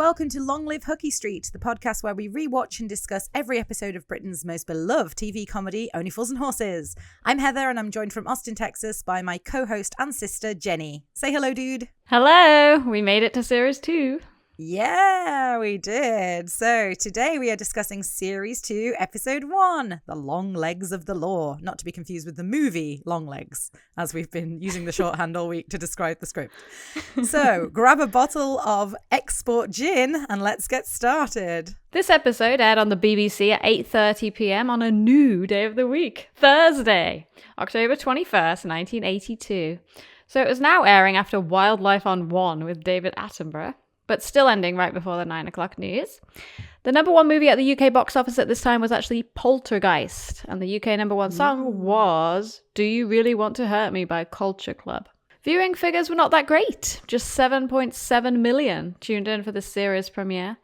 welcome to Long Live Hooky Street, the podcast where we rewatch and discuss every episode of Britain's most beloved TV comedy, Only Fools and Horses. I'm Heather and I'm joined from Austin, Texas by my co-host and sister, Jenny. Say hello, dude. Hello! We made it to Series 2. Yeah, we did. So today we are discussing Series 2, Episode 1, The Long Legs of the Law. Not to be confused with the movie Long Legs, as we've been using the shorthand all week to describe the script. So grab a bottle of export gin and let's get started. This episode aired on the BBC at 8:30pm on a new day of the week, Thursday, October 21st, 1982. So it was now airing after Wildlife on 1 with David Attenborough, but still ending right before the 9 o'clock news. The number one movie at the UK box office at this time was actually Poltergeist, and the UK number one song was Do You Really Want to Hurt Me by Culture Club. Viewing figures were not that great, just 7.7 million tuned in for the series premiere.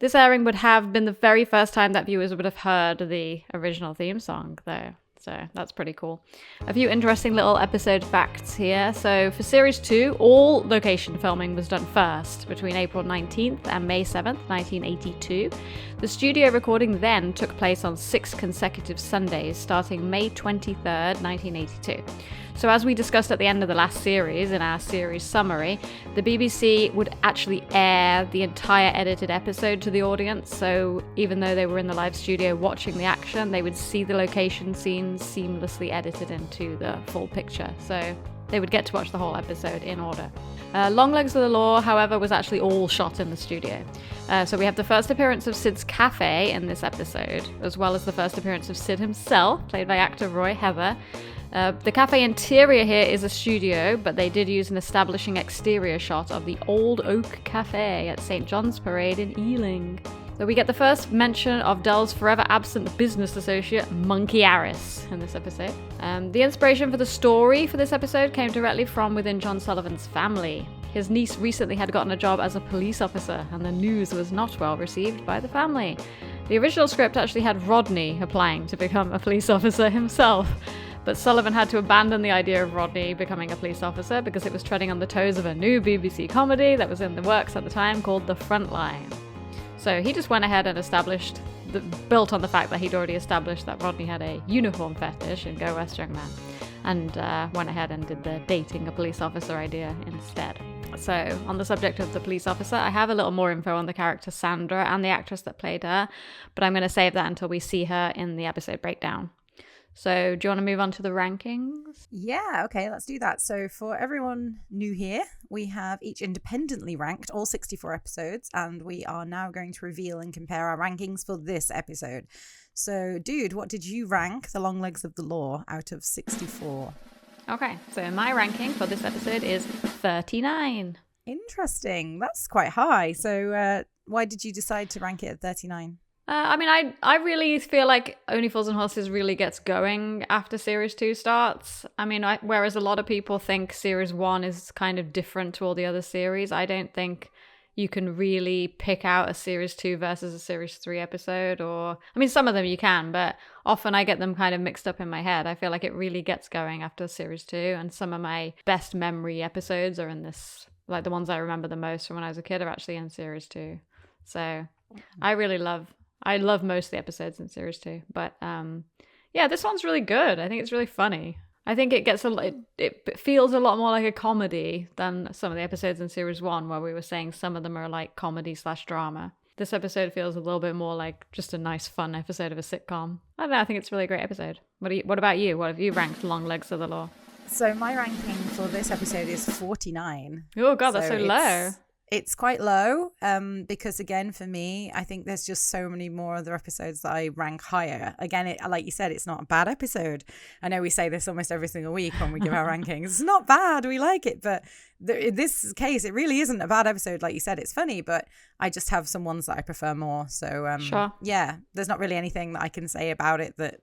This airing would have been the very first time that viewers would have heard the original theme song, though. So that's pretty cool. A few interesting little episode facts here. So for Series 2, all location filming was done first between April 19th and May 7th, 1982. The studio recording then took place on 6 consecutive Sundays starting May 23rd, 1982. So as we discussed at the end of the last series, in our series summary, the BBC would actually air the entire edited episode to the audience. So even though they were in the live studio watching the action, they would see the location scenes seamlessly edited into the full picture. So they would get to watch the whole episode in order. Long Legs of the Law, however, was actually all shot in the studio. So we have the first appearance of Sid's cafe in this episode, as well as the first appearance of Sid himself, played by actor Roy Heather. The cafe interior here is a studio, but they did use an establishing exterior shot of the Old Oak Cafe at St. John's Parade in Ealing. So we get the first mention of Del's forever absent business associate, Monkey Harris, in this episode. The inspiration for the story for this episode came directly from within John Sullivan's family. His niece recently had gotten a job as a police officer, and the news was not well received by the family. The original script actually had Rodney applying to become a police officer himself. But Sullivan had to abandon the idea of Rodney becoming a police officer because it was treading on the toes of a new BBC comedy that was in the works at the time called The Frontline. So he just went ahead and built on the fact that he'd already established that Rodney had a uniform fetish in Go West Young Man, and went ahead and did the dating a police officer idea instead. So on the subject of the police officer, I have a little more info on the character Sandra and the actress that played her, but I'm going to save that until we see her in the episode breakdown. So do you want to move on to the rankings? Yeah, okay, let's do that. So for everyone new here, we have each independently ranked all 64 episodes, and we are now going to reveal and compare our rankings for this episode. So, dude, what did you rank The Long Legs of the Law out of 64? Okay, so my ranking for this episode is 39. Interesting. That's quite high. So why did you decide to rank it at 39? I really feel like Only Fools and Horses really gets going after Series 2 starts. Whereas a lot of people think Series 1 is kind of different to all the other series, I don't think you can really pick out a Series 2 versus a Series 3 episode. Some of them you can, but often I get them kind of mixed up in my head. I feel like it really gets going after Series 2, and some of my best memory episodes are in this, like the ones I remember the most from when I was a kid are actually in Series 2. So I love most of the episodes in Series 2, but this one's really good. I think it's really funny. I think it feels a lot more like a comedy than some of the episodes in Series 1, where we were saying some of them are like comedy/drama. This episode feels a little bit more like just a nice, fun episode of a sitcom. I don't know, I think it's a really great episode. What about you? What have you ranked Long Legs of the Law? So my ranking for this episode is 49. Oh God, that's so low. It's quite low because, again, for me, I think there's just so many more other episodes that I rank higher. Again, like you said, it's not a bad episode. I know we say this almost every single week when we give our rankings. It's not bad. We like it. But in this case, it really isn't a bad episode. Like you said, it's funny, but I just have some ones that I prefer more. So, sure. Yeah, there's not really anything that I can say about it that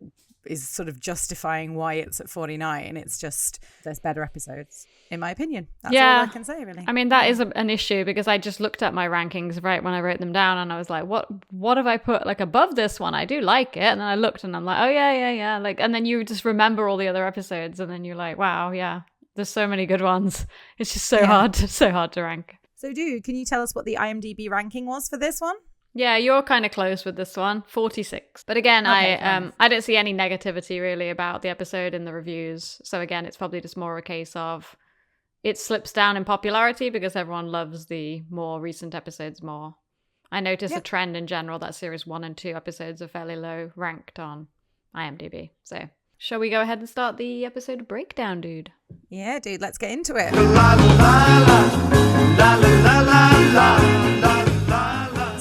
is sort of justifying why it's at 49. It's just there's better episodes, in my opinion. That's all I can say, really. That is an issue because I just looked at my rankings right when I wrote them down, and I was like, what have I put like above this one? I do like it, and then I looked and I'm like, oh yeah, like, and then you just remember all the other episodes, and then you're like, wow, yeah, there's so many good ones. It's just so hard to rank. So, dude, can you tell us what the IMDb ranking was for this one? Yeah, you're kind of close with this one, 46. But again, Okay, I don't see any negativity really about the episode in the reviews. So again, it's probably just more a case of it slips down in popularity because everyone loves the more recent episodes more. I notice a trend in general that series 1 and 2 episodes are fairly low ranked on IMDb. So shall we go ahead and start the episode breakdown, dude? Yeah, dude, let's get into it.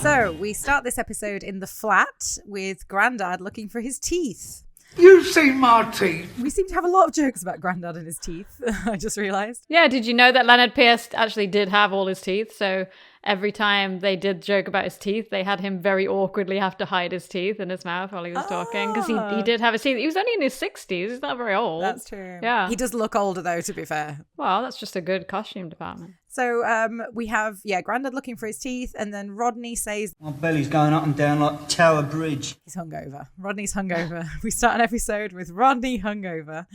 So we start this episode in the flat with Grandad looking for his teeth. You've seen my teeth. We seem to have a lot of jokes about Grandad and his teeth. I just realised. Yeah, did you know that Leonard Pierce actually did have all his teeth? So every time they did joke about his teeth, they had him very awkwardly have to hide his teeth in his mouth while he was talking. Because he did have his teeth. He was only in his 60s. He's not very old. That's true. Yeah. He does look older, though, to be fair. Well, that's just a good costume department. So we have, Grandad looking for his teeth. And then Rodney says... My belly's going up and down like Tower Bridge. He's hungover. Rodney's hungover. We start an episode with Rodney hungover.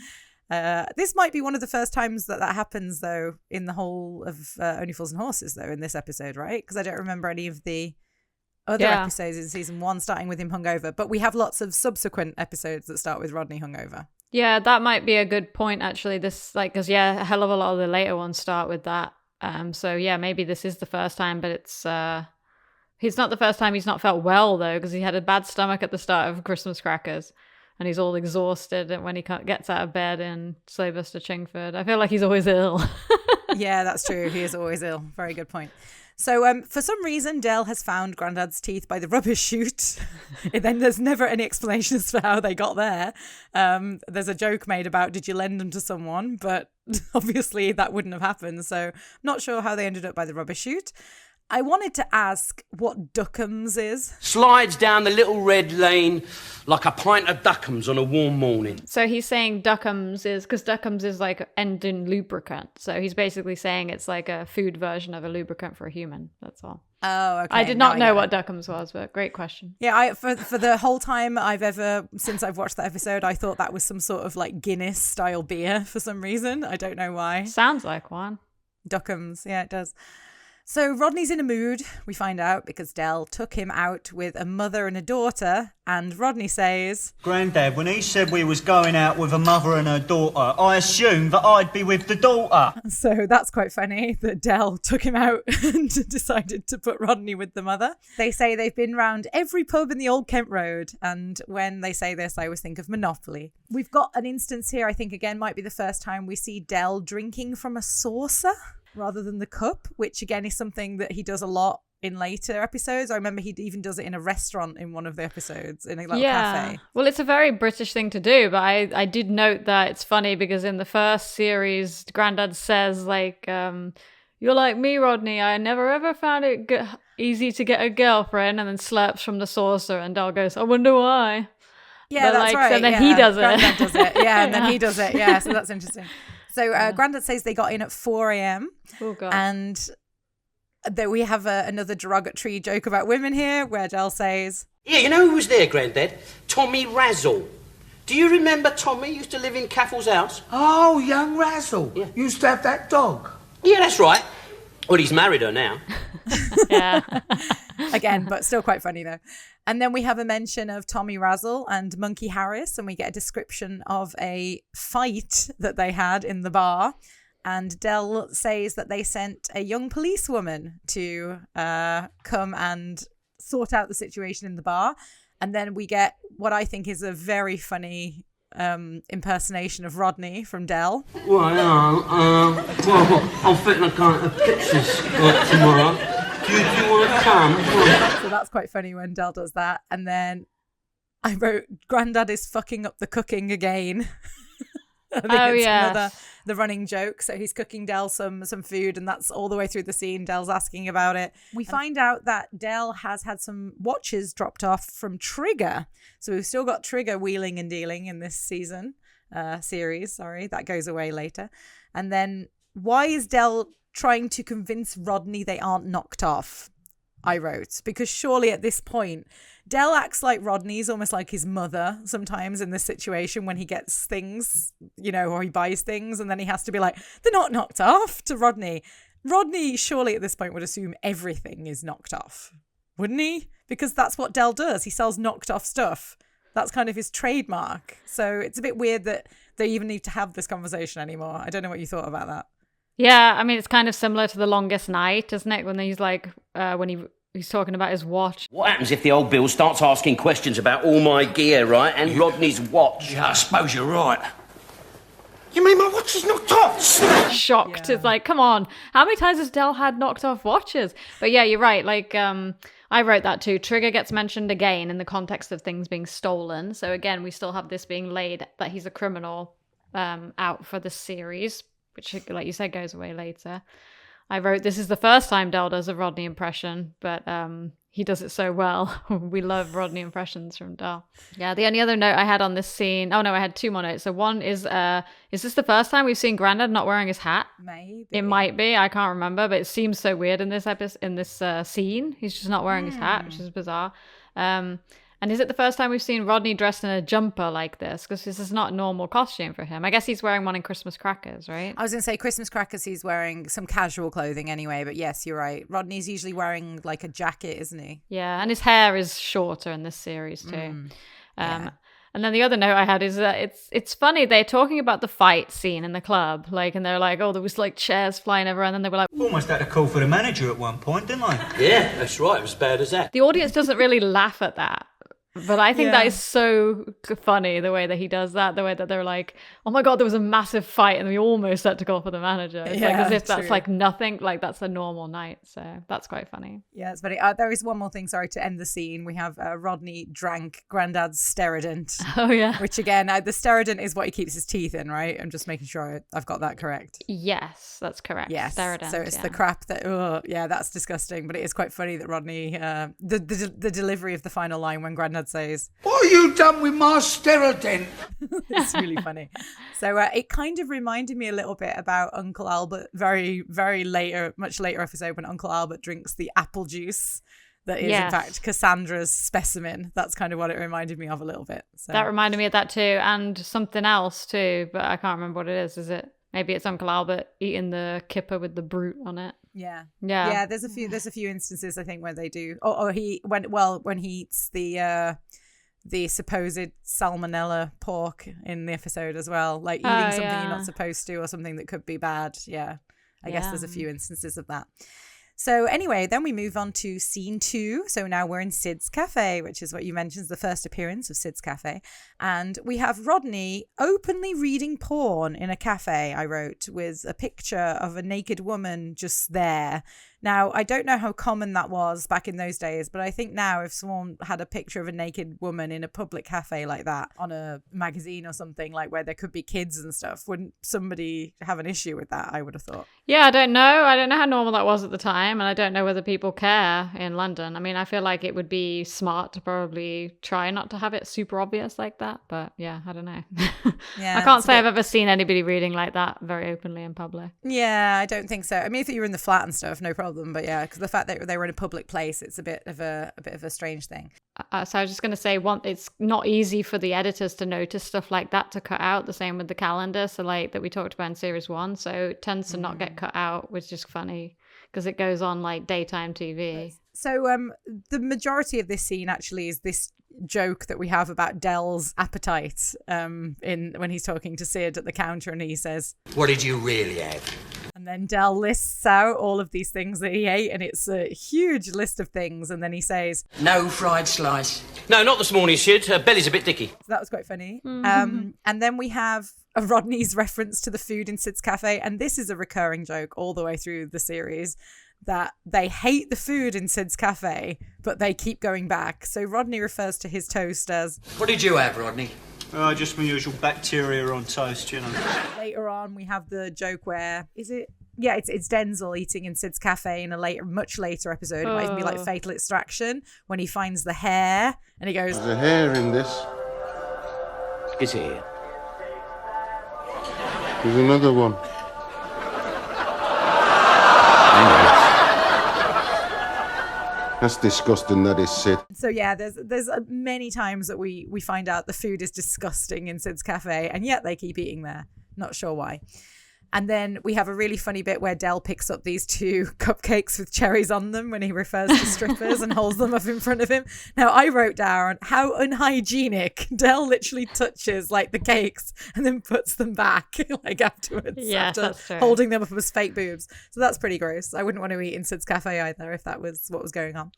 This might be one of the first times that happens, though, in the whole of Only Fools and Horses, though, in this episode, right? Because I don't remember any of the other episodes in season 1 starting with him hungover. But we have lots of subsequent episodes that start with Rodney hungover. Yeah, that might be a good point, actually. This, because a hell of a lot of the later ones start with that. So, maybe this is the first time, but it's... It's not the first time he's not felt well, though, because he had a bad stomach at the start of Christmas Crackers. And he's all exhausted when he gets out of bed in Slaybuster Chingford. I feel like he's always ill. Yeah, that's true. He is always ill. Very good point. So for some reason, Del has found Grandad's teeth by the rubbish chute. And then there's never any explanation as to how they got there. There's a joke made about, did you lend them to someone? But obviously that wouldn't have happened. So not sure how they ended up by the rubbish chute. I wanted to ask what Duckums is. Slides down the little red lane like a pint of Duckums on a warm morning. So he's saying Duckums is, because Duckums is like engine lubricant. So he's basically saying it's like a food version of a lubricant for a human. That's all. Oh, okay. I did not know what Duckums was, but great question. Yeah, for the whole time since I've watched that episode, I thought that was some sort of like Guinness style beer for some reason. I don't know why. Sounds like one. Duckums, yeah, it does. So Rodney's in a mood, we find out, because Del took him out with a mother and a daughter, and Rodney says... Grandad, when he said we was going out with a mother and her daughter, I assumed that I'd be with the daughter. So that's quite funny that Del took him out and decided to put Rodney with the mother. They say they've been round every pub in the Old Kent Road, and when they say this, I always think of Monopoly. We've got an instance here, I think, again, might be the first time we see Del drinking from a saucer rather than the cup, which again is something that he does a lot in later episodes. I remember he even does it in a restaurant in one of the episodes, in a little cafe. Well, it's a very British thing to do, but I did note that it's funny because in the first series, Grandad says, like, you're like me, Rodney. I never ever found it easy to get a girlfriend, and then slurps from the saucer, and Del goes, I wonder why. Yeah, but that's right. So then he does it. Grandad does it. Yeah, and then he does it. Yeah, so that's interesting. So Grandad says they got in at 4 a.m. Oh, God. And we have another derogatory joke about women here where Del says... Yeah, you know who was there, Grandad? Tommy Razzle. Do you remember Tommy used to live in Caffle's house? Oh, young Razzle. Yeah. Used to have that dog. Yeah, that's right. Well, he's married her now. Yeah. Again, but still quite funny though. And then we have a mention of Tommy Razzle and Monkey Harris, and we get a description of a fight that they had in the bar. And Del says that they sent a young policewoman to come and sort out the situation in the bar. And then we get what I think is a very funny impersonation of Rodney from Del. Well, I'm fitting a kind of pictures tomorrow. Do you want to come? So that's quite funny when Del does that. And then I wrote, Grandad is fucking up the cooking again. The running joke. So he's cooking Del some food, and that's all the way through the scene. Del's asking about it. We find out that Del has had some watches dropped off from Trigger. So we've still got Trigger wheeling and dealing in this series. Sorry, that goes away later. And then why is Del trying to convince Rodney they aren't knocked off? I wrote, because surely at this point Del acts like Rodney's almost like his mother sometimes in this situation when he gets things, or he buys things, and then he has to be like, they're not knocked off to Rodney. Rodney surely at this point would assume everything is knocked off, wouldn't he? Because that's what Del does. He sells knocked off stuff. That's kind of his trademark. So it's a bit weird that they even need to have this conversation anymore. I don't know what you thought about that. Yeah, I mean, it's kind of similar to The Longest Night, isn't it? When he's like, he's talking about his watch. What happens if the old Bill starts asking questions about all my gear, right? And Rodney's watch? Yeah, I suppose you're right. You mean my watch is knocked off? Shocked. Yeah. It's like, come on. How many times has Del had knocked off watches? But yeah, you're right. Like, I wrote that too. Trigger gets mentioned again in the context of things being stolen. So again, we still have this being laid that he's a criminal out for the series, which, like you said, goes away later. I wrote, this is the first time Del does a Rodney impression, but he does it so well. We love Rodney impressions from Del. Yeah, the only other note I had on this scene, I had two more notes. So one is this the first time we've seen Grandad not wearing his hat? Maybe. It might be, I can't remember, but it seems so weird in this scene. He's just not wearing his hat, which is bizarre. And is it the first time we've seen Rodney dressed in a jumper like this? Because this is not a normal costume for him. I guess he's wearing one in Christmas Crackers, right? I was going to say Christmas Crackers, he's wearing some casual clothing anyway, but yes, you're right. Rodney's usually wearing like a jacket, isn't he? Yeah, and his hair is shorter in this series too. Yeah. And then the other note I had is that it's funny, they're talking about the fight scene in the club, like, and they're like, oh, there was like chairs flying everywhere, and then they were like, Almost had to call for the manager at one point, didn't they? Yeah, that's right. It was as bad as that. the audience doesn't really laugh at that. But I think that is so funny, the way that he does that, the way that they're like, oh my God, there was a massive fight and we almost had to call for the manager. It's like as if that's like nothing, like that's a normal night. So that's quite funny. Yeah, it's funny. There is one more thing, sorry, to end the scene. We have Rodney drank Grandad's Sterident. Oh, yeah. Which again, the Sterident is what he keeps his teeth in, right? I'm just making sure I've got that correct. Yes, that's correct. Yes. Sterident, so it's the crap that, that's disgusting. But it is quite funny that Rodney, the delivery of the final line when Grandad says, What have you done with my Sterident? it's really funny. So it kind of reminded me a little bit about Uncle Albert, very, very much later episode when Uncle Albert drinks the apple juice that is in fact Cassandra's specimen. That's kind of what it reminded me of a little bit. So. That reminded me of that too, and something else too, but I can't remember what it is. Is it? Maybe it's Uncle Albert eating the kipper with the brute on it. Yeah. Yeah. There's a few instances I think where they do. When he eats the supposed salmonella pork in the episode as well, like eating something you're not supposed to or something that could be bad. Yeah, I guess there's a few instances of that. So anyway, then we move on to scene 2. So now we're in Sid's Cafe, which is what you mentioned, the first appearance of Sid's Cafe. And we have Rodney openly reading porn in a cafe, I wrote, with a picture of a naked woman just there. Now, I don't know how common that was back in those days, but I think now if someone had a picture of a naked woman in a public cafe like that on a magazine or something, like where there could be kids and stuff, wouldn't somebody have an issue with that, I would have thought. Yeah, I don't know. I don't know how normal that was at the time, and I don't know whether people care in London. I mean, I feel like it would be smart to probably try not to have it super obvious like that, but yeah, I don't know. Yeah, I can't say I've ever seen anybody reading like that very openly in public. Yeah, I don't think so. I mean, if you were in the flat and stuff, no problem. But yeah, because the fact that they were in a public place, it's a bit of a strange thing. So I was just going to say, it's not easy for the editors to notice stuff like that to cut out. The same with the calendar, so like that we talked about in series 1. So it tends to not get cut out, which is just funny because it goes on like daytime TV. So the majority of this scene actually is this joke that we have about Del's appetite when he's talking to Sid at the counter, and he says, What did you really have? and then Del lists out all of these things that he ate, and it's a huge list of things, and then he says, No fried slice. No, not this morning, Sid. Her belly's a bit dicky. so that was quite funny. Mm-hmm. And then we have a Rodney's reference to the food in Sid's Cafe, and this is a recurring joke all the way through the series, that they hate the food in Sid's Cafe, but they keep going back. So Rodney refers to his toast as... What did you have, Rodney? Just my usual bacteria on toast, you know. Later on, we have the joke where... Is it... Yeah, it's Denzel eating in Sid's Cafe in a much later episode. It might even be like Fatal Extraction, when he finds the hair, and he goes... There's a hair in this. Is it here? There's another one. That's disgusting, that is, Sid. So yeah, there's many times that we find out the food is disgusting in Sid's Cafe, and yet they keep eating there. Not sure why. And then we have a really funny bit where Del picks up these 2 cupcakes with cherries on them when he refers to strippers and holds them up in front of him. Now, I wrote down how unhygienic Del literally touches like the cakes and then puts them back like afterwards. Yes, after that's true. holding them up as fake boobs. So that's pretty gross. I wouldn't want to eat in Sid's Cafe either if that was what was going on.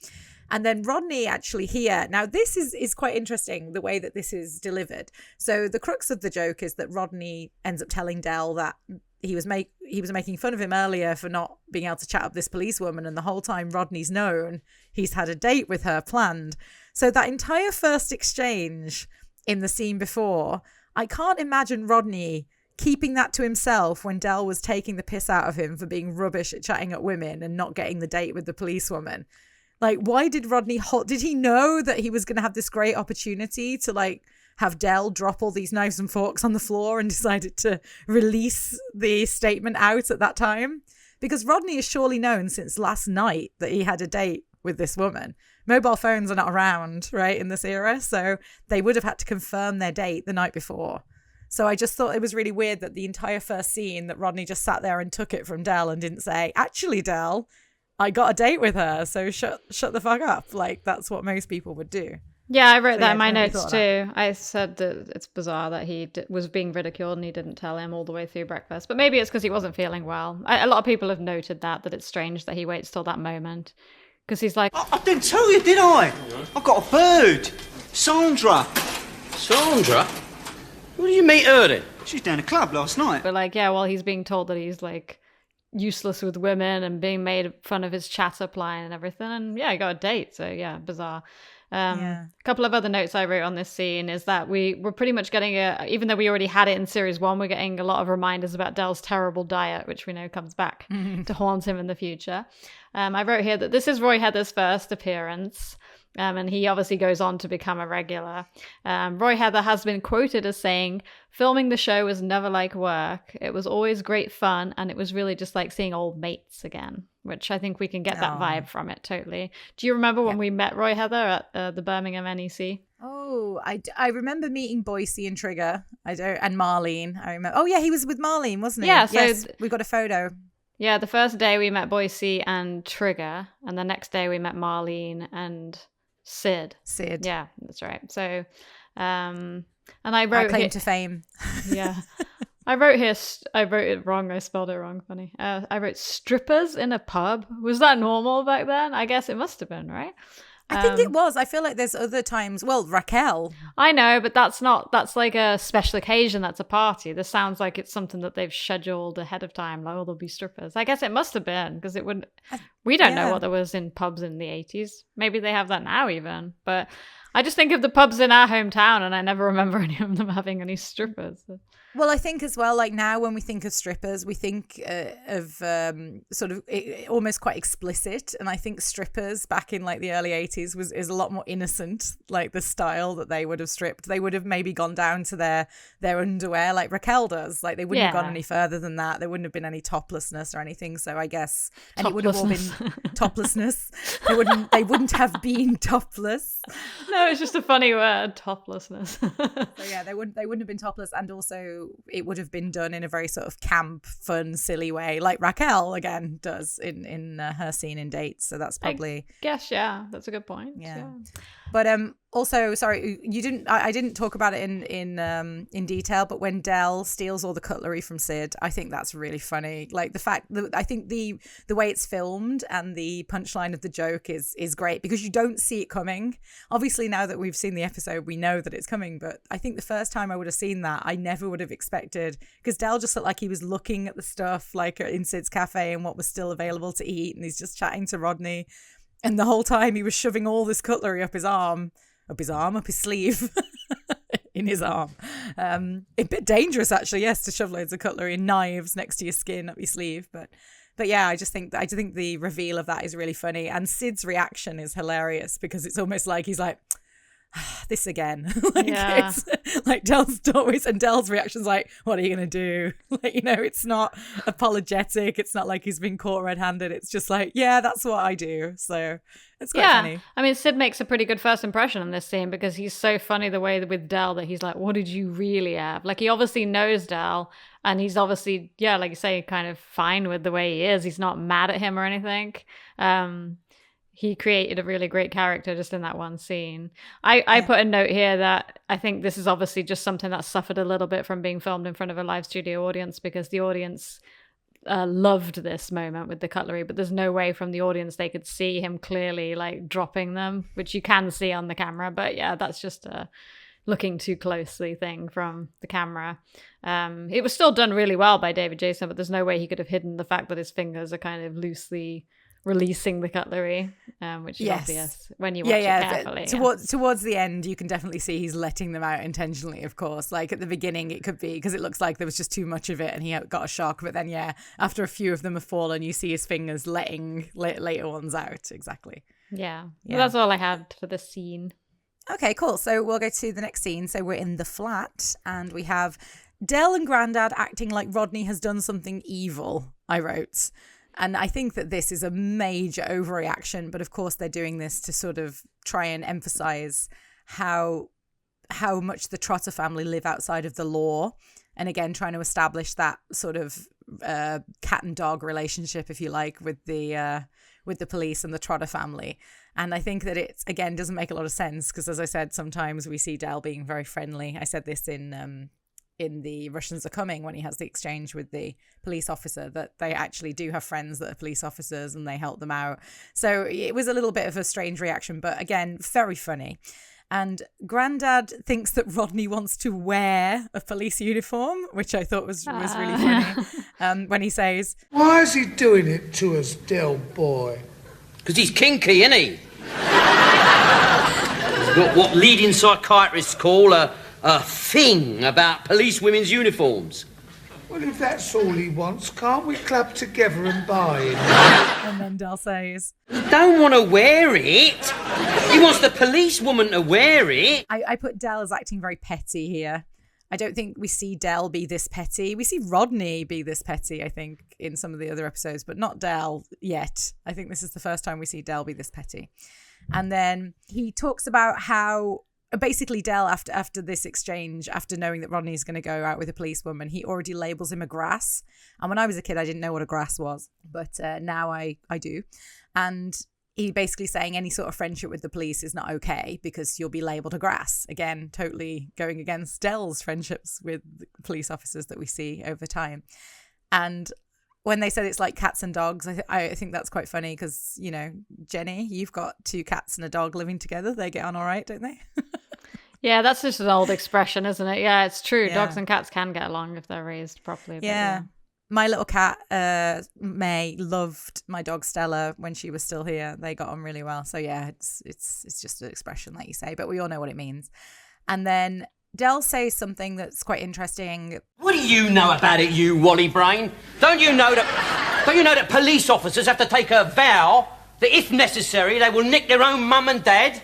And then Rodney actually here. Now, this is quite interesting, the way that this is delivered. So the crux of the joke is that Rodney ends up telling Del that he was making fun of him earlier for not being able to chat up this policewoman. And the whole time Rodney's known he's had a date with her planned. So that entire first exchange in the scene before, I can't imagine Rodney keeping that to himself when Del was taking the piss out of him for being rubbish at chatting up women and not getting the date with the policewoman. Like, why did Rodney did he know that he was going to have this great opportunity to like have Del drop all these knives and forks on the floor and decided to release the statement out at that time? Because Rodney has surely known since last night that he had a date with this woman. Mobile phones are not around, right, in this era, so they would have had to confirm their date the night before. So I just thought it was really weird that the entire first scene that Rodney just sat there and took it from Del and didn't say, actually, Del, I got a date with her, so shut the fuck up. Like, that's what most people would do. Yeah, I wrote So, that yeah, in my I totally notes thought too. I said that it's bizarre that he was being ridiculed and he didn't tell him all the way through breakfast. But maybe it's because he wasn't feeling well. A lot of people have noted that it's strange that he waits till that moment. Because he's like... I didn't tell you, did I? I got a bird. Sandra. Sandra? Where did you meet her then? She's down the club last night. But like, yeah, well, he's being told that he's like useless with women and being made fun of his chat-up line and everything. And yeah, he got a date. So yeah, bizarre. A couple of other notes I wrote on this scene is that we're pretty much getting even though we already had it in series 1, we're getting a lot of reminders about Del's terrible diet, which we know comes back to haunt him in the future. I wrote here that this is Roy Heather's first appearance. And he obviously goes on to become a regular. Roy Heather has been quoted as saying, "Filming the show was never like work. It was always great fun, and it was really just like seeing old mates again," which I think we can get that vibe from it totally. Do you remember when we met Roy Heather at the Birmingham NEC? Oh, I remember meeting Boise and Trigger. And Marlene. I remember. Oh yeah, he was with Marlene, wasn't he? Yeah, so yes, we got a photo. Yeah, the first day we met Boise and Trigger, and the next day we met Marlene and Sid. Yeah, that's right. So, and I wrote... Our claim to fame. Yeah. I wrote here, I wrote it wrong. I spelled it wrong. Funny. I wrote strippers in a pub. Was that normal back then? I guess it must have been, right? I think it was. I feel like there's other times. Well, Raquel. I know, but that's like a special occasion. That's a party. This sounds like it's something that they've scheduled ahead of time. Like, oh, there'll be strippers. I guess it must have been because it wouldn't. We don't know what there was in pubs in the 80s. Maybe they have that now even. But I just think of the pubs in our hometown and I never remember any of them having any strippers. Well, I think as well, like now when we think of strippers, we think of sort of almost quite explicit. And I think strippers back in like the early 80s is a lot more innocent, like the style that they would have stripped. They would have maybe gone down to their underwear like Raquel does. Like they wouldn't have gone any further than that. There wouldn't have been any toplessness or anything. So I guess, and it would have all been toplessness. They wouldn't have been topless. No, it's just a funny word, toplessness. So yeah, they wouldn't have been topless, and also it would have been done in a very sort of camp, fun, silly way, like Raquel again does in her scene in Dates. So that's probably. I guess that's a good point. Yeah. But also, sorry, you didn't. I didn't talk about it in detail. But when Del steals all the cutlery from Sid, I think that's really funny. Like the fact that I think the way it's filmed and the punchline of the joke is great because you don't see it coming. Obviously, now that we've seen the episode, we know that it's coming. But I think the first time I would have seen that, I never would have expected, because Del just looked like he was looking at the stuff like in Sid's cafe and what was still available to eat, and he's just chatting to Rodney. And the whole time he was shoving all this cutlery up his sleeve, in his arm. A bit dangerous, actually, yes, to shove loads of cutlery and knives next to your skin up your sleeve. But yeah, I think the reveal of that is really funny. And Sid's reaction is hilarious because it's almost like he's like, this again. Yeah. It's like Del's always, and Del's reaction's like, what are you going to do? Like, it's not apologetic. It's not like he's been caught red-handed. It's just like, yeah, that's what I do. So it's quite funny. I mean, Sid makes a pretty good first impression in this scene because he's so funny the way with Del that he's like, what did you really have? Like, he obviously knows Del, and he's obviously, like you say, kind of fine with the way he is. He's not mad at him or anything. He created a really great character just in that one scene. I put a note here that I think this is obviously just something that suffered a little bit from being filmed in front of a live studio audience, because the audience loved this moment with the cutlery, but there's no way from the audience they could see him clearly like dropping them, which you can see on the camera. But yeah, that's just a looking too closely thing from the camera. It was still done really well by David Jason, but there's no way he could have hidden the fact that his fingers are kind of loosely releasing the cutlery, which is obvious when you watch it carefully. Towards the end, you can definitely see he's letting them out intentionally, of course. Like at the beginning, it could be because it looks like there was just too much of it and he got a shock. But then, after a few of them have fallen, you see his fingers letting later ones out. Exactly. Yeah. Well, that's all I had for this scene. Okay, cool. So we'll go to the next scene. So we're in the flat and we have Del and Grandad acting like Rodney has done something evil, I wrote. And I think that this is a major overreaction, but of course they're doing this to sort of try and emphasize how much the Trotter family live outside of the law. And again, trying to establish that sort of cat and dog relationship, if you like, with the police and the Trotter family. And I think that it, again, doesn't make a lot of sense because, as I said, sometimes we see Del being very friendly. I said this in The Russians Are Coming when he has the exchange with the police officer, that they actually do have friends that are police officers and they help them out. So it was a little bit of a strange reaction, but again, very funny. And Grandad thinks that Rodney wants to wear a police uniform, which I thought was really funny. When he says, "Why is he doing it to us, Del boy?" Because he's kinky, isn't he? He's got what leading psychiatrists call a thing about police women's uniforms. Well, if that's all he wants, can't we club together and buy him? And then Del says, He don't want to wear it. He wants the policewoman to wear it. I put Del as acting very petty here. I don't think we see Del be this petty. We see Rodney be this petty, I think, in some of the other episodes, but not Del yet. I think this is the first time we see Del be this petty. And then he talks about how basically Del, after this exchange, after knowing that Rodney's going to go out with a policewoman, he already labels him a grass. And when I was a kid, I didn't know what a grass was, but now I do. And he basically saying any sort of friendship with the police is not okay because you'll be labeled a grass. Again, totally going against Del's friendships with police officers that we see over time. And when they said it's like cats and dogs, I think that's quite funny because, Jenny, you've got 2 cats and a dog living together. They get on all right, don't they? Yeah, that's just an old expression, isn't it? Yeah, it's true. Yeah. Dogs and cats can get along if they're raised properly. Yeah. My little cat, May, loved my dog Stella when she was still here. They got on really well. So yeah, it's just an expression like you say, but we all know what it means. And then Del says something that's quite interesting. What do you know about it, you Wally Brain? Don't you know that police officers have to take a vow that if necessary they will nick their own mum and dad?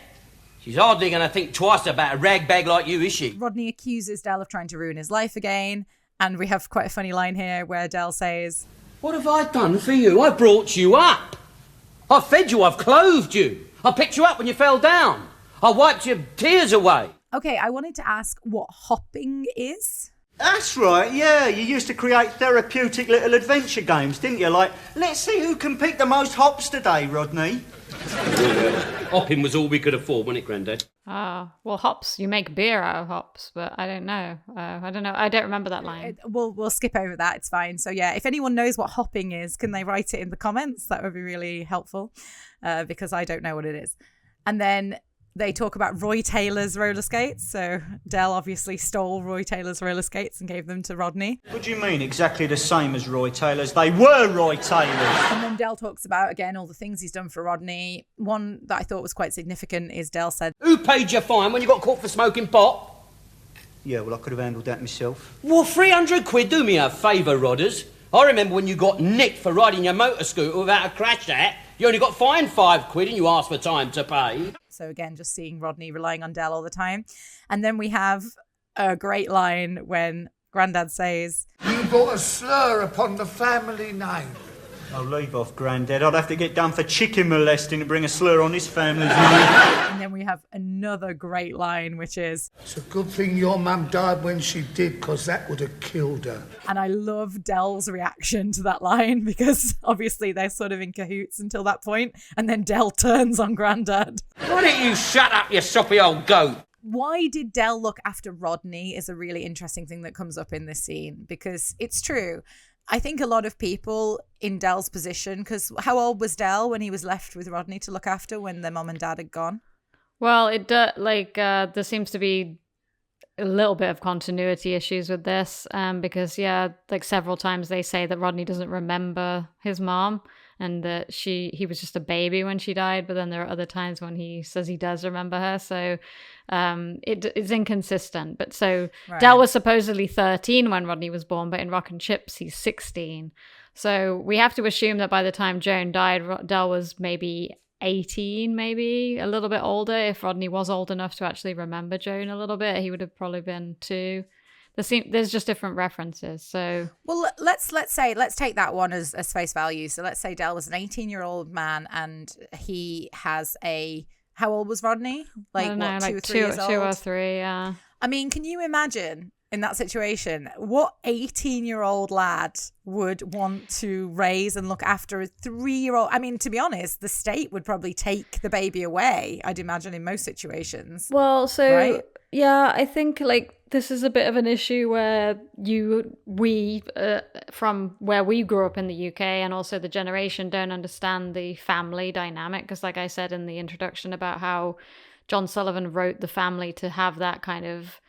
She's hardly going to think twice about a ragbag like you, is she? Rodney accuses Del of trying to ruin his life again. And we have quite a funny line here where Del says, "What have I done for you? I brought you up. I fed you, I've clothed you. I picked you up when you fell down. I wiped your tears away." Okay, I wanted to ask what hopping is. That's right, yeah. You used to create therapeutic little adventure games, didn't you? Like, let's see who can pick the most hops today, Rodney. Hopping was all we could afford, wasn't it, Grandad? Well, hops. You make beer out of hops, but I don't know. I don't remember that line. We'll skip over that. It's fine. So yeah, if anyone knows what hopping is, can they write it in the comments? That would be really helpful because I don't know what it is. And then they talk about Roy Taylor's roller skates. So Del obviously stole Roy Taylor's roller skates and gave them to Rodney. What do you mean exactly the same as Roy Taylor's? They were Roy Taylor's. And then Del talks about, again, all the things he's done for Rodney. One that I thought was quite significant is Del said, "Who paid your fine when you got caught for smoking pot?" Yeah, well, I could have handled that myself. Well, 300 quid, do me a favour, Rodders. I remember when you got nicked for riding your motor scooter without a crash at, you only got fined 5 quid and you asked for time to pay. So again, just seeing Rodney relying on Del all the time. And then we have a great line when Grandad says, "You brought a slur upon the family name." Oh, leave off, Grandad. I'd have to get done for chicken molesting to bring a slur on his family's name. and then we have another great line, which is, "It's a good thing your mum died when she did, because that would have killed her." and I love Del's reaction to that line because obviously they're sort of in cahoots until that point, and then Del turns on Grandad. Why don't you shut up, you soppy old goat? Why did Del look after Rodney is a really interesting thing that comes up in this scene, because it's true. I think a lot of people in Del's position, because how old was Del when he was left with Rodney to look after when their mom and dad had gone? Well, there seems to be a little bit of continuity issues with this, because several times they say that Rodney doesn't remember his mom and that he was just a baby when she died, but then there are other times when he says he does remember her, so it's inconsistent. But so right. Del was supposedly 13 when Rodney was born, but in Rock and Chips he's 16, so we have to assume that by the time Joan died, Del was maybe 18, maybe a little bit older. If Rodney was old enough to actually remember Joan a little bit, he would have probably been 2. There's just different references. So well, let's take that one as face value. So let's say Del was an 18-year-old man, and he has how old was Rodney? Like, I don't know, 2 or 3 years old? 2 or 3, yeah. I mean, can you imagine in that situation what 18-year-old lad would want to raise and look after a 3-year-old? I mean, to be honest, the state would probably take the baby away, I'd imagine, in most situations. Well, so right? Yeah, I think this is a bit of an issue where we from where we grew up in the UK, and also the generation don't understand the family dynamic, because like I said in the introduction about how John Sullivan wrote the family to have that kind of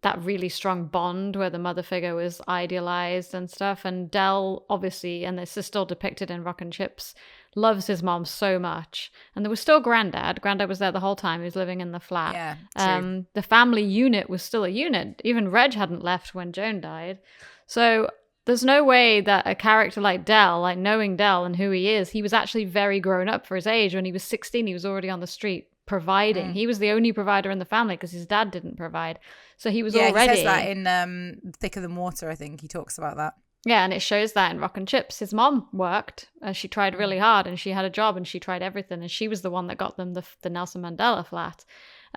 that really strong bond where the mother figure was idealized and stuff. And Del, obviously, and this is still depicted in Rock and Chips, loves his mom so much. And there was still Grandad. Grandad was there the whole time. He was living in the flat. Yeah, true. The family unit was still a unit. Even Reg hadn't left when Joan died. So there's no way that a character like Del, like knowing Del and who he is, he was actually very grown up for his age. When he was 16, he was already on the street providing. He was the only provider in the family because his dad didn't provide. So he was already... he says that in Thicker Than Water, I think he talks about that. Yeah, and it shows that in Rock and Chips. His mom worked. She tried really hard, and she had a job, and she tried everything, and she was the one that got them the Nelson Mandela flat.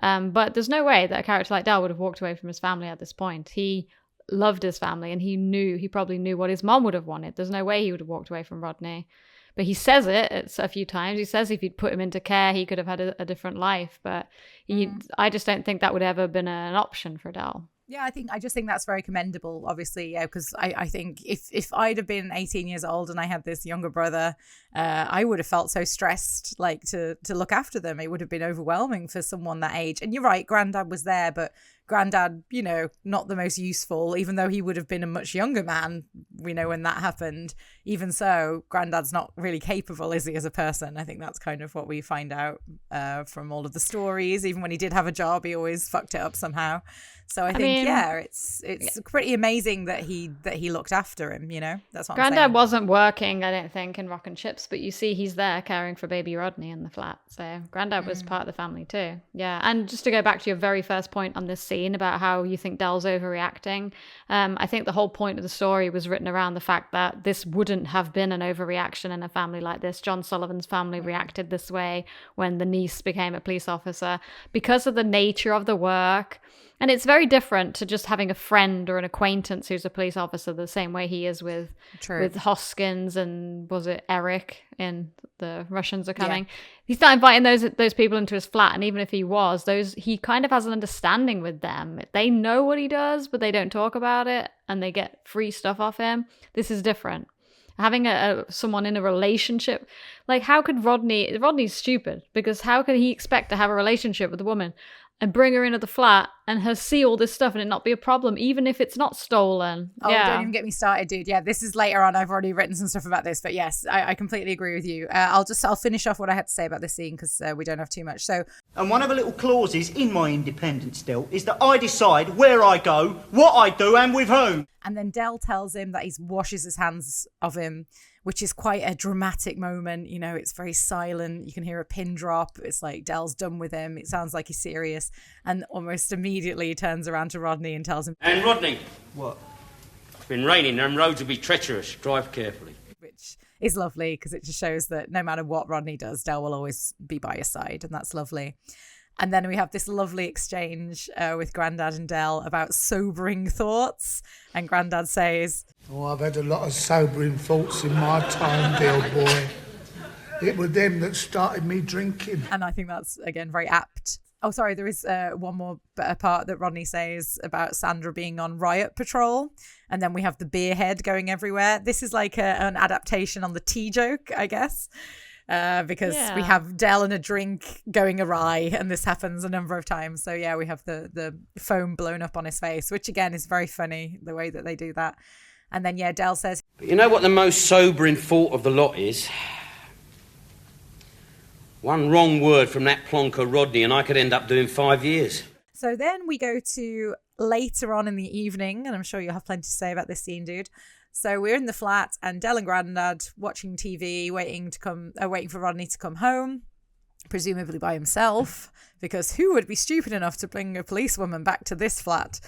But there's no way that a character like Del would have walked away from his family at this point. He loved his family, and he probably knew what his mom would have wanted. There's no way he would have walked away from Rodney. But he says it a few times. He says if he'd put him into care, he could have had a different life. But I just don't think that would ever have been an option for Del. Yeah, I just think that's very commendable, obviously, yeah, because I think if I'd have been 18 years old and I had this younger brother, I would have felt so stressed, like, to look after them. It would have been overwhelming for someone that age. And you're right, Grandad was there, but Grandad, not the most useful, even though he would have been a much younger man, we know, when that happened. Even so, Grandad's not really capable, is he, as a person? I think that's kind of what we find out from all of the stories. Even when he did have a job, he always fucked it up somehow. So I think, it's pretty amazing that he looked after him, That's what I'm saying. Grandad wasn't working, I don't think, in Rock and Chips, but you see he's there caring for baby Rodney in the flat. So Grandad was part of the family too. Yeah, and just to go back to your very first point on this scene about how you think Del's overreacting, I think the whole point of the story was written around the fact that this wouldn't have been an overreaction in a family like this. John Sullivan's family reacted this way when the niece became a police officer because of the nature of the work. And it's very different to just having a friend or an acquaintance who's a police officer the same way he is with Hoskins and, was it Eric in The Russians Are Coming? Yeah. He's not inviting those people into his flat, and even if he was, he kind of has an understanding with them. They know what he does, but they don't talk about it, and they get free stuff off him. This is different. Having someone in a relationship, like, how could Rodney's stupid, because how could he expect to have a relationship with a woman and bring her into the flat and her see all this stuff and it not be a problem, even if it's not stolen? Oh, don't even get me started, dude. Yeah, this is later on. I've already written some stuff about this, but yes, I completely agree with you. I'll finish off what I had to say about this scene because we don't have too much. So, and one of the little clauses in my independence deal is that I decide where I go, what I do, and with whom. And then Del tells him that he washes his hands of him which is quite a dramatic moment. You know, it's very silent. You can hear a pin drop. It's like Del's done with him. It sounds like he's serious. And almost immediately he turns around to Rodney and tells him, And Rodney, What? it's been raining, them roads will be treacherous. Drive carefully. which is lovely because it just shows that no matter what Rodney does, Del will always be by his side. And that's lovely. And then we have this lovely exchange with Grandad and Del about sobering thoughts. And Grandad says, Oh, I've had a lot of sobering thoughts in my time, Del boy. It were them that started me drinking. and I think that's, again, very apt. Oh, sorry, there is one more part that Rodney says about Sandra being on riot patrol. And then we have the beer head going everywhere. This is like an adaptation on the tea joke, I guess. Because we have Del and a drink going awry, and this happens a number of times. So yeah, we have the foam blown up on his face, which again is very funny, the way that they do that. And then yeah, Del says, But you know what the most sobering thought of the lot is? One wrong word from that plonker Rodney and I could end up doing 5 years. so then we go to later on in the evening, and I'm sure you'll have plenty to say about this scene, dude. So we're in the flat, and Del and Grandad watching TV, waiting for Rodney to come home, presumably by himself, because who would be stupid enough to bring a policewoman back to this flat?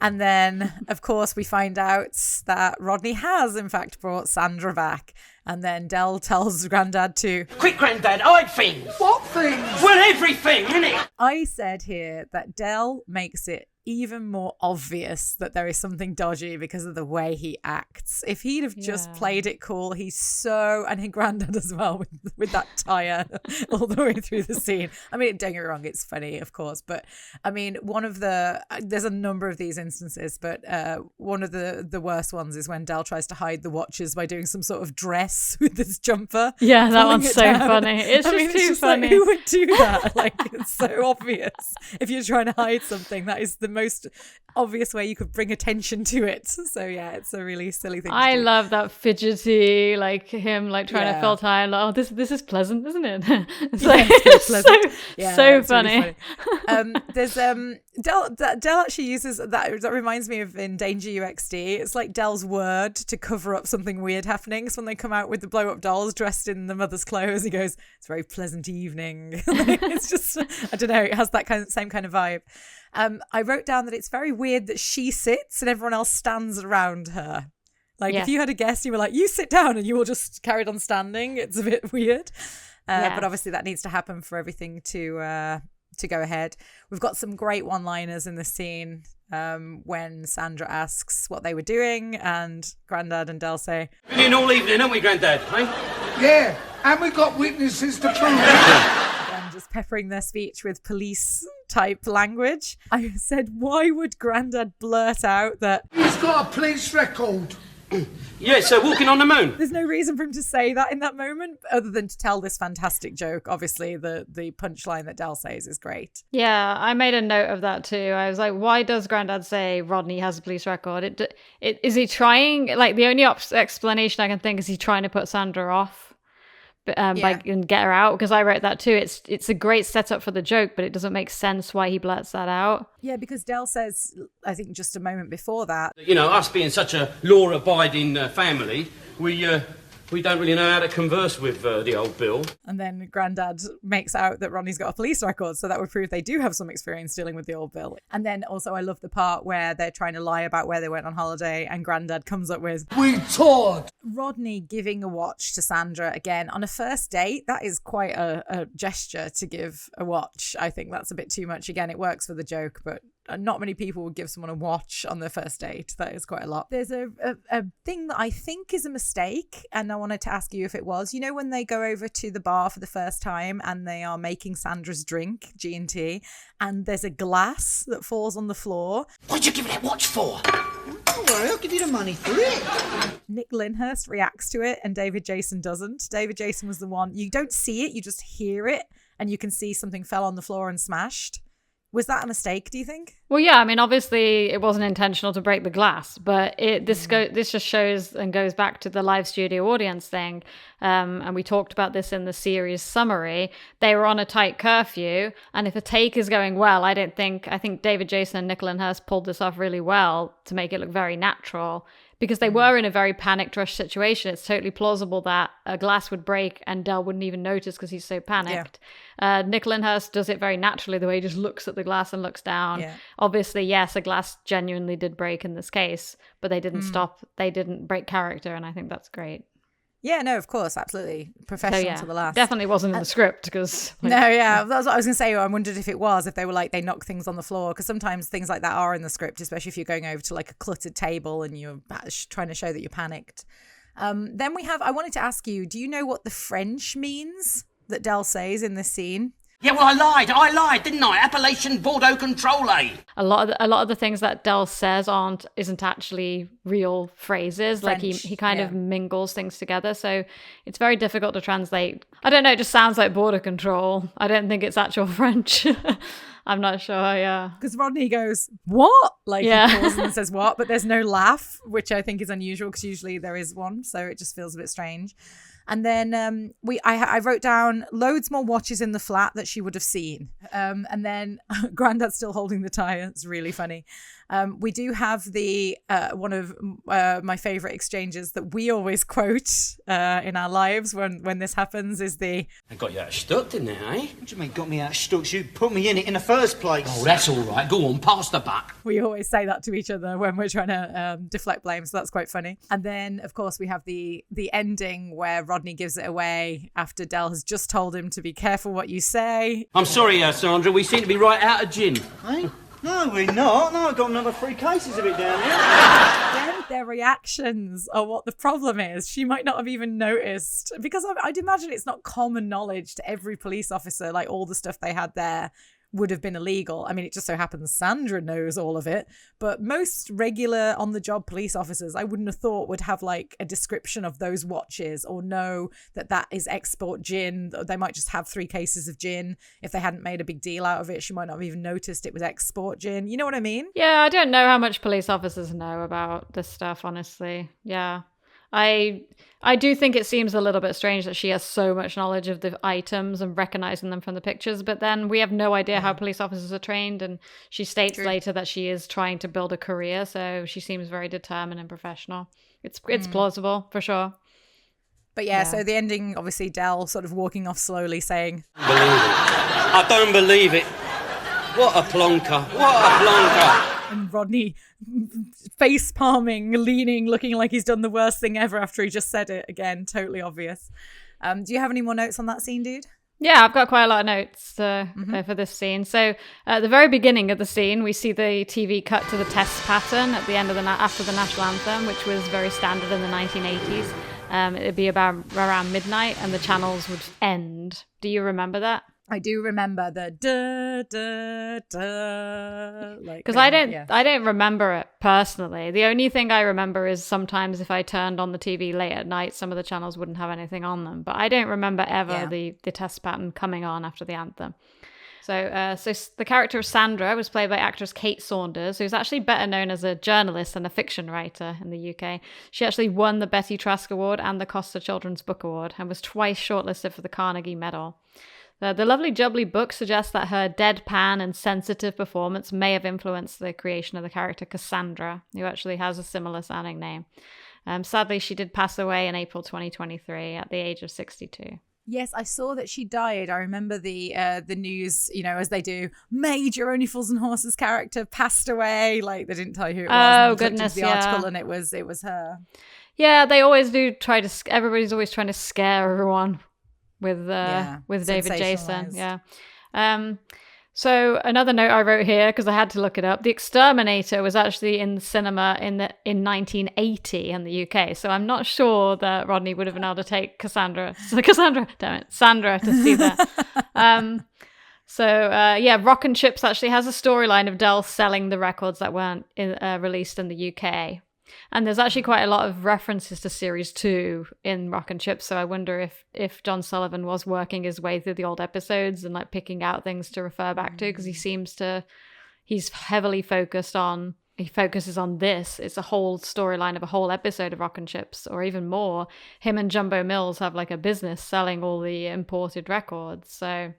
And then, of course, we find out that Rodney has, in fact, brought Sandra back. And then Del tells Grandad to... Quick, Grandad, hide things! What things? Well, everything, innit? I said here that Del makes it even more obvious that there is something dodgy because of the way he acts. If he'd have just played it cool, he's so... And Grandad as well, with that tire all the way through the scene. I mean, don't get me wrong, it's funny, of course. But, I mean, there's a number of these instances, but one of the worst ones is when Del tries to hide the watches by doing some sort of dress with this jumper. Yeah, that pulling one's it so down. funny. It's I just mean, too like, funny. who would do that? Like, it's so obvious. If you're trying to hide something, that is the most obvious way you could bring attention to it. So yeah, it's a really silly thing to I do. love that fidgety, like him, like trying to fill time. Like, oh, this is pleasant, isn't it? It's like it's so pleasant. Yeah, so it's really funny. There's Del actually uses that reminds me of in Danger UXD. It's like Del's word to cover up something weird happening. So when they come out with the blow up dolls dressed in the mother's clothes, he goes, "It's a very pleasant evening." It's just, I don't know, it has that same kind of vibe. I wrote down that it's very weird that she sits and everyone else stands around her. Like if you had a guest, you were like, you sit down, and you all just carried on standing. It's a bit weird. But obviously that needs to happen for everything to go ahead. We've got some great one-liners in the scene when Sandra asks what they were doing, and Grandad and Del say, Been in all evening, haven't we, Grandad? Eh? Yeah, and we got witnesses to prove it. and just peppering their speech with police type language. I said, why would Grandad blurt out that He's got a police record. Yeah, so walking on the moon. there's no reason for him to say that in that moment other than to tell this fantastic joke? Obviously, the punchline that Del says is great. Yeah, I made a note of that too. I was like, why does Grandad say Rodney has a police record? Is he trying, like the only explanation I can think is he trying to put Sandra off and get her out, because I wrote that too. It's a great setup for the joke, but it doesn't make sense why he blurts that out. Yeah, because Del says, I think just a moment before that, You know, us being such a law-abiding family, we don't really know how to converse with the old Bill. and then Grandad makes out that Rodney's got a police record, so that would prove they do have some experience dealing with the old Bill. And then also I love the part where they're trying to lie about where they went on holiday, and Grandad comes up with We toured. Rodney giving a watch to Sandra again on a first date. That is quite a gesture to give a watch. I think that's a bit too much. Again, it works for the joke, but not many people would give someone a watch on their first date. That is quite a lot. There's a thing that I think is a mistake, and I wanted to ask you if it was. You know, when they go over to the bar for the first time and they are making Sandra's drink, G&T, and there's a glass that falls on the floor. What'd you give me that watch for? Don't worry, I'll give you the money for it. Nick Lyndhurst reacts to it and David Jason doesn't. David Jason was the one, you don't see it, you just hear it, and you can see something fell on the floor and smashed. Was that a mistake, do you think? Well, yeah, I mean, obviously it wasn't intentional to break the glass, but this just shows and goes back to the live studio audience thing. And we talked about this in the series summary. They were on a tight curfew, and if a take is going well, I think David Jason and Nick Lyndhurst pulled this off really well to make it look very natural. because they were in a very panicked rush situation. It's totally plausible that a glass would break and Del wouldn't even notice because he's so panicked. Nick Lyndhurst does it very naturally, the way he just looks at the glass and looks down. Obviously, yes, a glass genuinely did break in this case, but they didn't stop. They didn't break character, and I think that's great. Yeah, no, of course, absolutely. Professional to the last. Definitely wasn't in the script because... that's what I was going to say. I wondered if it was, if they were like, they knock things on the floor, because sometimes things like that are in the script, especially if you're going over to like a cluttered table and you're trying to show that you're panicked. Then I wanted to ask you, do you know what the French means that Del says in this scene? Yeah, well, I lied, didn't I? Appellation Bordeaux Contrôlé. A lot of the things that Del says isn't actually real phrases. French, like he kind of mingles things together, so it's very difficult to translate. I don't know, it just sounds like border control. I don't think it's actual French. I'm not sure, Because Rodney goes, what? Like he pauses and says what, but there's no laugh, which I think is unusual because usually there is one, so it just feels a bit strange. And then I wrote down loads more watches in the flat that she would have seen. And then Grandad's still holding the tie. It's really funny. We do have the one of my favorite exchanges that we always quote in our lives when this happens is the... They got you out of stuck, didn't they, eh? What do you mean, got me out of stooks? You put me in it in the first place. Oh, that's all right. Go on, pass the buck. We always say that to each other when we're trying to deflect blame, so that's quite funny. And then, of course, we have the ending where Rodney gives it away after Del has just told him to be careful what you say. I'm sorry, Sandra, we seem to be right out of gin. Eh? No, we're not. No, I've got another 3 cases of it down here. Then their reactions are what the problem is. She might not have even noticed, because I'd imagine it's not common knowledge to every police officer, like all the stuff they had there would have been illegal. I mean, it just so happens Sandra knows all of it, but most regular on-the-job police officers, I wouldn't have thought would have like a description of those watches or know that is export gin. They might just have 3 cases of gin. If they hadn't made a big deal out of it, she might not have even noticed it was export gin. You know what I mean? Yeah, I don't know how much police officers know about this stuff, honestly. Yeah. I do think it seems a little bit strange that she has so much knowledge of the items and recognizing them from the pictures, but then we have no idea how police officers are trained, and she states later that she is trying to build a career, so she seems very determined and professional. It's plausible, for sure. But so the ending, obviously Del sort of walking off slowly saying, I don't believe it. What a plonker. What a plonker. And Rodney face palming, leaning, looking like he's done the worst thing ever after he just said it. Again, totally obvious. Do you have any more notes on that scene, dude? Yeah, I've got quite a lot of notes for this scene. So at the very beginning of the scene, we see the TV cut to the test pattern at the end of after the national anthem, which was very standard in the 1980s. It'd be about around midnight and the channels would end. Do you remember that? I do remember the da da da, like, because I don't remember it personally. The only thing I remember is sometimes if I turned on the TV late at night, some of the channels wouldn't have anything on them. But I don't remember ever the test pattern coming on after the anthem. So the character of Sandra was played by actress Kate Saunders, who's actually better known as a journalist and a fiction writer in the UK. She actually won the Betty Trask Award and the Costa Children's Book Award and was twice shortlisted for the Carnegie Medal. The Lovely Jubbly book suggests that her deadpan and sensitive performance may have influenced the creation of the character Cassandra, who actually has a similar sounding name. Sadly, she did pass away in April 2023 at the age of 62. Yes, I saw that she died. I remember the news, as they do. Major Only Fools and Horses character passed away. Like, they didn't tell you who it was. Oh, goodness, the article and it was her. Yeah, they always do everybody's always trying to scare everyone with David Jason. Yeah. So another note I wrote here, because I had to look it up, The Exterminator was actually in the cinema in 1980 in the UK. So I'm not sure that Rodney would have been able to take Sandra to see that. Rock and Chips actually has a storyline of Del selling the records that weren't released in the UK. And there's actually quite a lot of references to Series 2 in Rock and Chips, so I wonder if John Sullivan was working his way through the old episodes and like picking out things to refer back to, because he's heavily focuses on this. It's a whole storyline of a whole episode of Rock and Chips, or even more. Him and Jumbo Mills have like a business selling all the imported records, so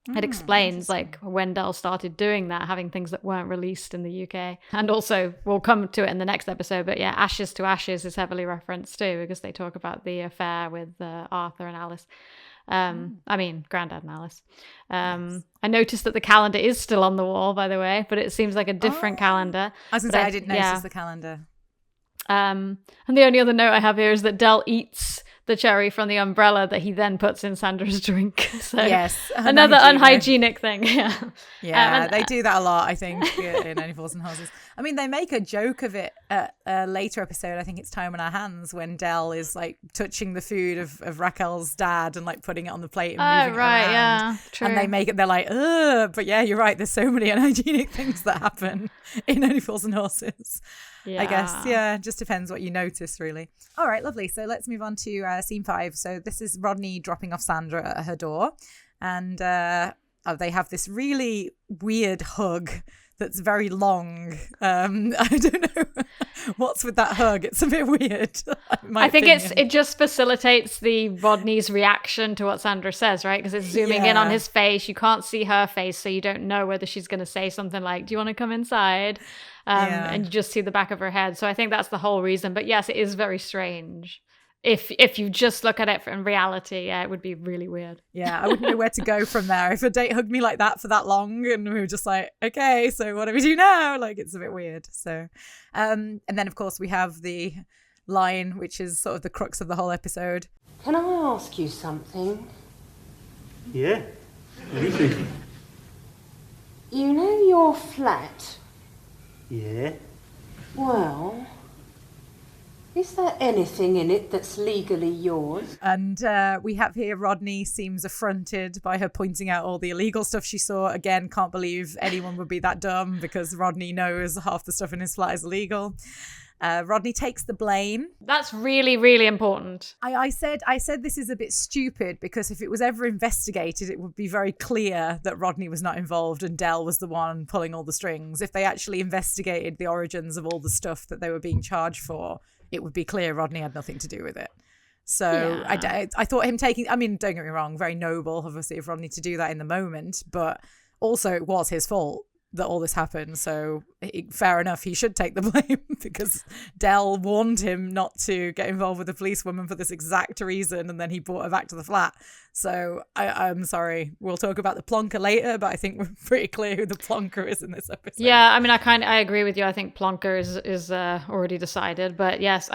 It explains like when Del started doing that, having things that weren't released in the UK. And also, we'll come to it in the next episode, but yeah, Ashes to Ashes is heavily referenced too, because they talk about the affair with Arthur and Alice. Grandad and Alice. Yes. I noticed that the calendar is still on the wall, by the way, but it seems like a different calendar. I was going to say, I didn't notice the calendar. And the only other note I have here is that Del eats the cherry from the umbrella that he then puts in Sandra's drink. So yes, another unhygienic thing. Yeah, they do that a lot, I think, in Only Fools and Horses. I mean, they make a joke of it at a later episode. I think it's Time on Our Hands, when Del is like touching the food of Raquel's dad and like putting it on the plate and moving it around. Yeah, true. And they make it, they're like, ugh. But yeah, you're right. There's so many unhygienic things that happen in Only Fools and Horses. Yeah. I guess, yeah, just depends what you notice, really. All right, lovely. So let's move on to scene 5. So this is Rodney dropping off Sandra at her door. And they have this really weird hug that's very long. I don't know what's with that hug. It's a bit weird. I think it just facilitates the Rodney's reaction to what Sandra says, right? Because it's zooming in on his face. You can't see her face, so you don't know whether she's going to say something like, "Do you want to come inside?" And you just see the back of her head. So I think that's the whole reason. But yes, it is very strange. If you just look at it in reality, yeah, it would be really weird. Yeah, I wouldn't know where to go from there. If a date hugged me like that for that long and we were just like, okay, so what do we do now? Like, it's a bit weird. So, and then of course we have the line, which is sort of the crux of the whole episode. Can I ask you something? Yeah. Anything. You know your flat? Yeah. Well, is there anything in it that's legally yours? And we have here Rodney seems affronted by her pointing out all the illegal stuff she saw. Again, can't believe anyone would be that dumb, because Rodney knows half the stuff in his flat is illegal. Rodney takes the blame. That's really, really important. I said this is a bit stupid, because if it was ever investigated, it would be very clear that Rodney was not involved and Del was the one pulling all the strings. If they actually investigated the origins of all the stuff that they were being charged for, it would be clear Rodney had nothing to do with it. So yeah. I thought him taking, I mean, don't get me wrong, very noble, obviously, of Rodney to do that in the moment, but also it was his fault that all this happened. So fair enough, he should take the blame, because Del warned him not to get involved with the policewoman for this exact reason, and then he brought her back to the flat. So I'm sorry, we'll talk about the plonker later, but I think we're pretty clear who the plonker is in this episode. Yeah, I mean, I agree with you. I think plonker is already decided, but yes,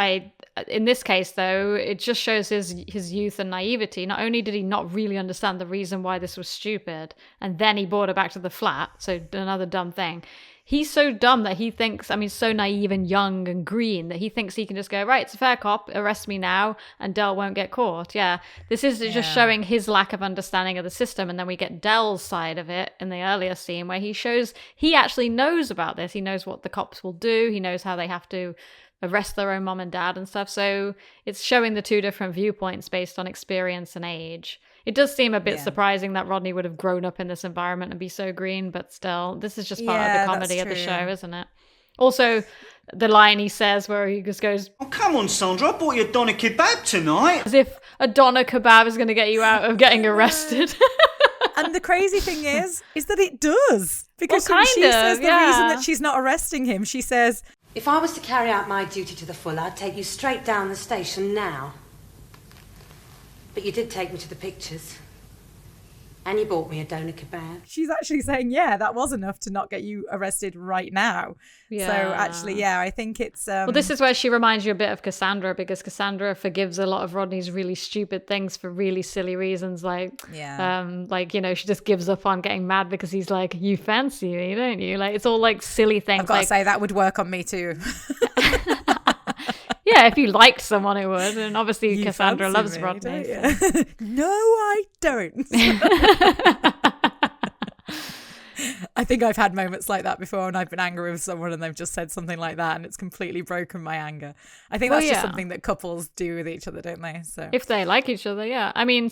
in this case though, it just shows his youth and naivety. Not only did he not really understand the reason why this was stupid, and then he brought her back to the flat, so another dumb thing. He's so dumb that he thinks, so naive and young and green, that he thinks he can just go, right, it's a fair cop, arrest me now, and Del won't get caught. Yeah, this is just showing his lack of understanding of the system. And then we get Del's side of it in the earlier scene, where he shows he actually knows about this. He knows what the cops will do. He knows how they have to arrest their own mom and dad and stuff. So it's showing the two different viewpoints based on experience and age. It does seem a bit surprising that Rodney would have grown up in this environment and be so green, but still, this is just part of the comedy of the show, isn't it? Also, the line he says where he just goes, "Oh, come on, Sandra, I bought you a doner kebab tonight." As if a doner kebab is going to get you out of getting arrested. And the crazy thing is that it does. Because well, she says the reason that she's not arresting him, she says, "If I was to carry out my duty to the full, I'd take you straight down the station now. But you did take me to the pictures. And you bought me a doner kebab." She's actually saying, yeah, that was enough to not get you arrested right now. Yeah. So actually, yeah, I think it's... Well, this is where she reminds you a bit of Cassandra, because Cassandra forgives a lot of Rodney's really stupid things for really silly reasons. Like, she just gives up on getting mad because he's like, you fancy me, don't you? Like, it's all like silly things. I've got to say, that would work on me too. Yeah, if you liked someone, it would. And obviously, Cassandra loves Rodney. So. No, I don't. I think I've had moments like that before, and I've been angry with someone and they've just said something like that, and it's completely broken my anger. I think that's just something that couples do with each other, don't they? So if they like each other, yeah. I mean,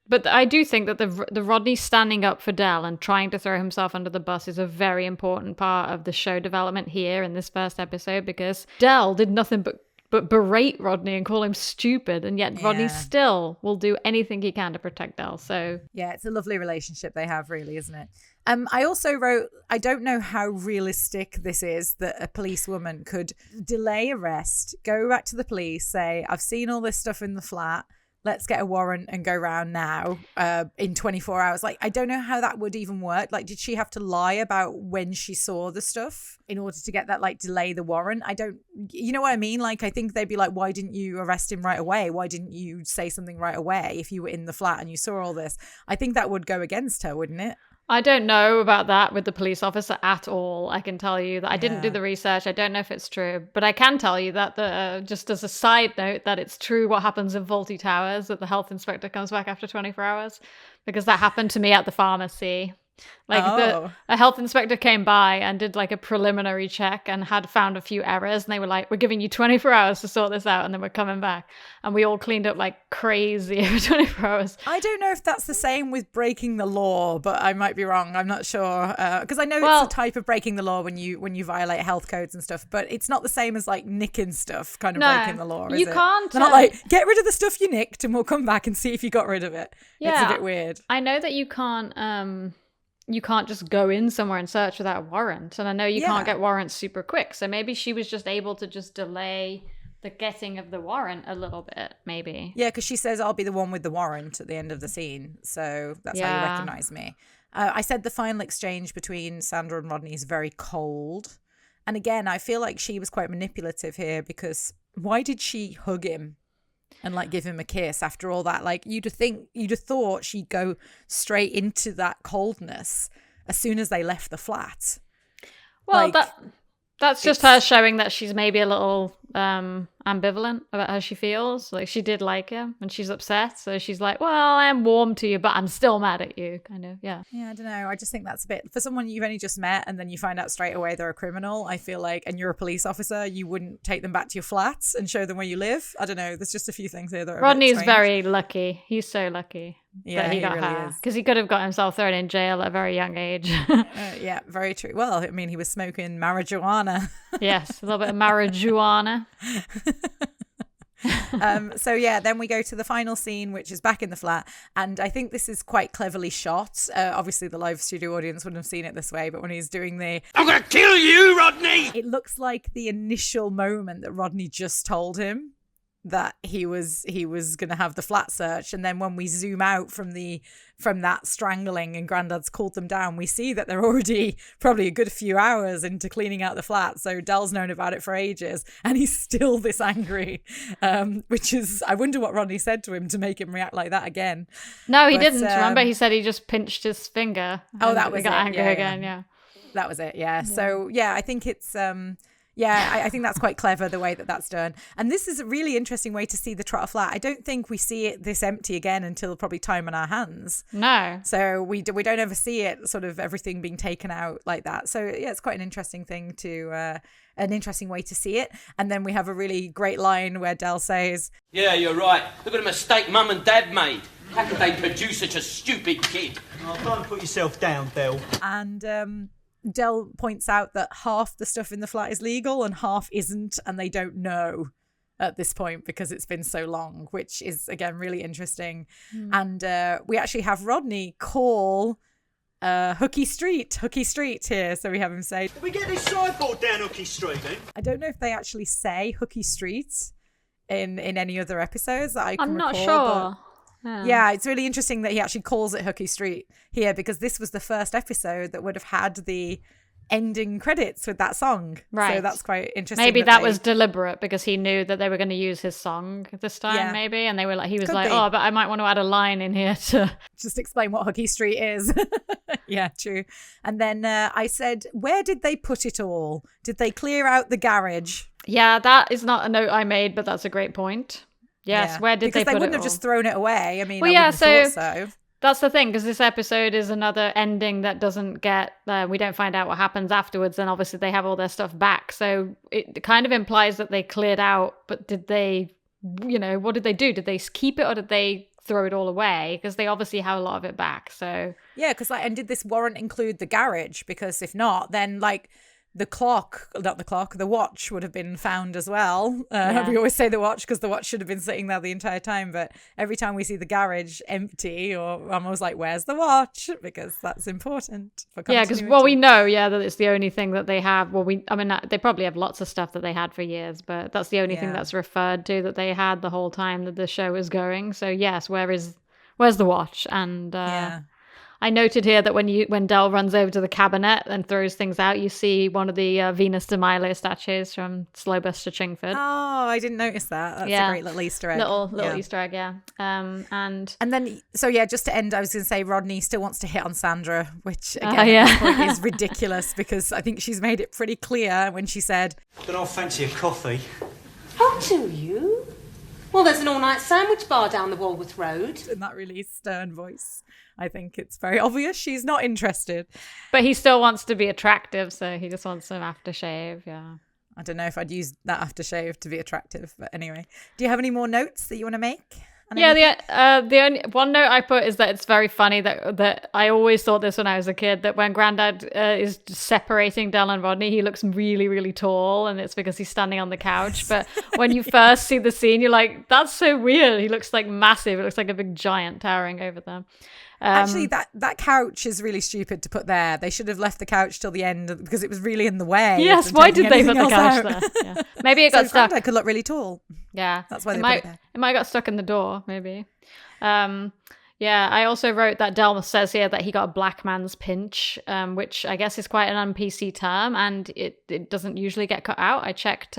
but I do think that the Rodney standing up for Del and trying to throw himself under the bus is a very important part of the show development here in this first episode, because Del did nothing but but berate Rodney and call him stupid. And yet Rodney still will do anything he can to protect Del. So yeah, it's a lovely relationship they have, really, isn't it? I also wrote, I don't know how realistic this is that a policewoman could delay arrest, go back to the police, say, I've seen all this stuff in the flat. Let's get a warrant and go round now in 24 hours. Like, I don't know how that would even work. Like, did she have to lie about when she saw the stuff in order to get that, like, delay the warrant? You know what I mean? Like, I think they'd be like, why didn't you arrest him right away? Why didn't you say something right away if you were in the flat and you saw all this? I think that would go against her, wouldn't it? I don't know about that with the police officer at all. I can tell you that I didn't do the research. I don't know if it's true, but I can tell you that just as a side note, that it's true what happens in Faulty Towers, that the health inspector comes back after 24 hours, because that happened to me at the pharmacy. Like a health inspector came by and did like a preliminary check and had found a few errors, and they were like, we're giving you 24 hours to sort this out, and then we're coming back. And we all cleaned up like crazy over 24 hours. I don't know if that's the same with breaking the law, but I might be wrong. I'm not sure, because I know it's a type of breaking the law when you violate health codes and stuff, but it's not the same as like nicking stuff, kind of breaking the law, is you it? Can't. They're not like, get rid of the stuff you nicked and we'll come back and see if you got rid of it. Yeah, it's a bit weird. I know that you can't just go in somewhere and search without a warrant. And I know you can't get warrants super quick. So maybe she was just able to just delay the getting of the warrant a little bit, maybe. Yeah, because she says, I'll be the one with the warrant at the end of the scene. So that's how you recognize me. I said the final exchange between Sandra and Rodney is very cold. And again, I feel like she was quite manipulative here, because why did she hug him and like give him a kiss after all that? Like, you'd have thought she'd go straight into that coldness as soon as they left the flat. Well, like, that's just her showing that she's maybe a little ambivalent about how she feels. Like, she did like him and she's upset, so she's like, well, I am warm to you, but I'm still mad at you, kind of. Yeah, I don't know, I just think that's a bit, for someone you've only just met and then you find out straight away they're a criminal, I feel like, and you're a police officer, you wouldn't take them back to your flats and show them where you live. I don't know, there's just a few things here that are Rodney's very lucky. He's so lucky. Yeah, that he got really her, is, because he could have got himself thrown in jail at a very young age. Yeah, very true. Well, I mean, he was smoking marijuana. Yes, a little bit of marijuana. So yeah, then we go to the final scene, which is back in the flat, and I think this is quite cleverly shot. Obviously the live studio audience wouldn't have seen it this way, but when he's doing I'm gonna kill you, Rodney! It looks like the initial moment that Rodney just told him that he was going to have the flat search, and then when we zoom out from that strangling and Grandad's called them down, we see that they're already probably a good few hours into cleaning out the flat. So Del's known about it for ages and he's still this angry, which is, I wonder what Rodney said to him to make him react like that again. No, he didn't. Remember, he said he just pinched his finger. Oh, that was he got angry again. Yeah, that was it. Yeah. So yeah, I think it's I think that's quite clever, the way that that's done. And this is a really interesting way to see the Trotter flat. I don't think we see it this empty again until probably Time on Our Hands. No. So we don't ever see it, sort of everything being taken out like that. So yeah, it's quite an interesting thing an interesting way to see it. And then we have a really great line where Del says, yeah, you're right. Look at the mistake Mum and Dad made. How could they produce such a stupid kid? Oh, don't put yourself down, Del. And Del points out that half the stuff in the flat is legal and half isn't, and they don't know at this point because it's been so long, which is, again, really interesting. And we actually have Rodney call Hooky Street here. So we have him say, Did we get this sideboard down Hooky Street then? I don't know if they actually say Hooky Street in any other episodes that I can I'm not recall, sure. Yeah, it's really interesting that he actually calls it Hooky Street here, because this was the first episode that would have had the ending credits with that song. Right. So that's quite interesting. Maybe that was deliberate because he knew that they were going to use his song this time, maybe. And they were like, he was Could like, be. oh, but I might want to add a line in here to just explain what Hooky Street is. Yeah, true. And then I said, where did they put it all? Did they clear out the garage? Yeah, that is not a note I made, but that's a great point. Yes, where did they put it? Because they wouldn't have just thrown it away. I mean, well, I wouldn't have thought so. That's the thing, because this episode is another ending that doesn't get, we don't find out what happens afterwards, and obviously they have all their stuff back. So it kind of implies that they cleared out, but did they, what did they do? Did they keep it or did they throw it all away? Because they obviously have a lot of it back. So yeah, because and did this warrant include the garage? Because if not, then the watch would have been found as well. We always say the watch because the watch should have been sitting there the entire time. But every time we see the garage empty, or I'm always like, where's the watch? Because that's important for continuity. Because we know, that it's the only thing that they have. They probably have lots of stuff that they had for years, but that's the only thing that's referred to that they had the whole time that the show is going. So yes, where's the watch? And I noted here that when Del runs over to the cabinet and throws things out, you see one of the Venus de Milo statues from Slow Buster Chingford. Oh, I didn't notice that. That's a great little Easter egg. Little Easter egg, yeah. And then, just to end, I was going to say Rodney still wants to hit on Sandra, which again at this point is ridiculous because I think she's made it pretty clear when she said, "Don't I fancy a coffee?" Oh, do you? Well, there's an all-night sandwich bar down the Walworth Road. In that really stern voice. I think it's very obvious she's not interested. But he still wants to be attractive, so he just wants some aftershave, yeah. I don't know if I'd use that aftershave to be attractive, but anyway. Do you have any more notes that you want to make? The only one note I put is that it's very funny that I always thought this when I was a kid, that when Grandad is separating Del and Rodney, he looks really, really tall, and it's because he's standing on the couch. But when you first see the scene, you're like, that's so weird. He looks like massive. It looks like a big giant towering over them. Actually, that couch is really stupid to put there. They should have left the couch till the end because it was really in the way. Yes, why did they put the couch there? Yeah. Maybe it got stuck. Grandad could look really tall. Yeah, that's why they put it there. It might got stuck in the door, maybe. I also wrote that Del says here that he got a black man's pinch, which I guess is quite an un-PC term, and it doesn't usually get cut out. I checked